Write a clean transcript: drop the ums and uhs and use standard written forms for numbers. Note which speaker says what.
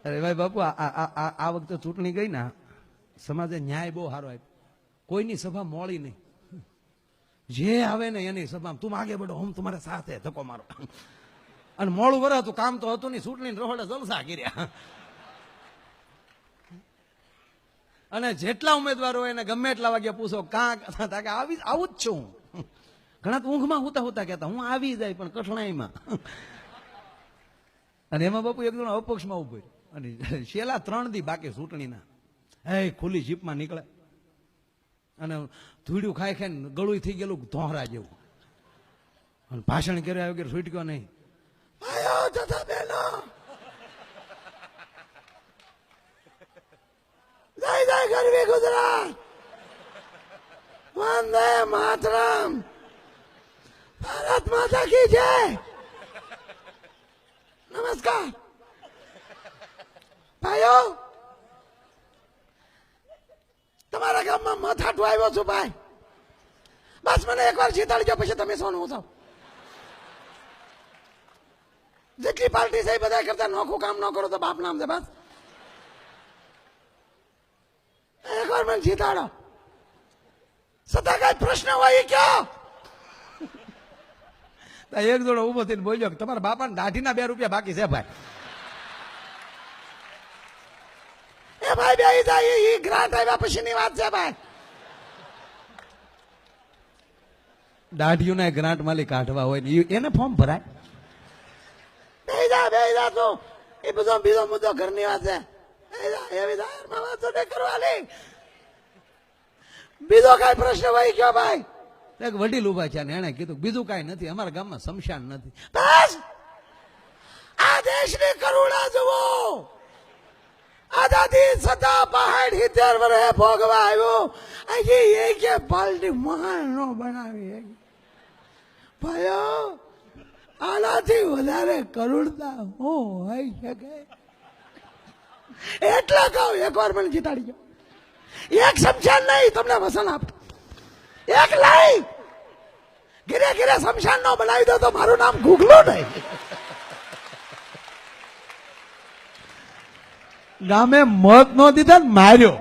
Speaker 1: અરે ભાઈ બાપુ આ વખતે ચૂંટણી ગઈ ને સમાજે ન્યાય બહુ સારો આપ્યો. કોઈની સભા મોડી નહીં. જે આવે ને એની સભા તું આગે બઢો હું તમારે સાથે ધક્કો મારો. અને મોડું વરાતું કામ તો હતું નહીં. ચૂંટણી રોડે જલસા કર્યા. અને જેટલા ઉમેદવારો હોય એને ગમે એટલા વાગ્યા પૂછો કાં કે આવું જ છું. ઘણા તો ઊંઘમાં હુતા હુતા કહેતા હું આવી જાય પણ કઠણાઈમાં. અને એમાં બાપુ એક જણ અપક્ષમાં ઉભો અને છેલ્લા 3 દી બાકી ચૂંટણીના એ ખુલ્લી જીપમાં નીકળે અને ધૂળ્યું ખાઈ ખાઈને ગળું થઈ ગયેલું ધોહરા જેવું. અને ભાષણ કર્યા વગર છૂટક્યો નહીં. ભાઈઓ તથા બહેનો, જય જય ગરવી ગુજરાત, વંદે માતરમ, ભારત માતા કી જય. નમસ્કાર ભાઈઓ, તમારા ગામમાં મથાટું આવ્યો છું ભાઈ. બસ મને એકવાર જીતાડજો પછી તમે સોનું છો. જેટલી પાર્ટી છે બધા કરતા નોખું કામ ન કરો તો બાપ નામ છે. બસ એકવાર મને જીતાડો. સદા કઈ પ્રશ્ન હોય એ કયો. એક જોડો ઉભો થઈને બોલ્યો કે તમારા બાપાને દાઢીના 2 રૂપિયા બાકી છે ભાઈ. એ ભાઈ બે જાય એ ગ્રાન્ટ આવ્યા પછીની વાત છે ભાઈ. દાઢીઓના ગ્રાન્ટ માલી કાઢવા હોય ને એને ફોર્મ ભરાય. બે જા તું એ બધો બીજો મુદ્દો ઘરની વાત છે. એવી વાતો નહીં કરવાની. બીજો કઈ પ્રશ્ન હોય કયો ભાઈ. એક વડીલ ઉભા છે એને કીધું બીજું કઈ નથી, અમારા ગામમાં શમશાન નથી. બસ આ દેશની કરુણા જુઓ. આઝાદી સદા 65 વર્ષે ભોગવા આવ્યો. હજી એક પાલટી મહાન નો બનાવી. ભાઈઓ આનાથી વધારે કરુણતા હું હોય શકે. એટલે કહું એકવાર મને જીતાડી ગયો. એક શમશાન નહીં તમને વસન આપ. એક લઈ ઘીરે ઘીરે શમશાન નો બનાવી દો તો મારું નામ ગુગલો નહીં. ગામે મત નો દીધા માર્યો.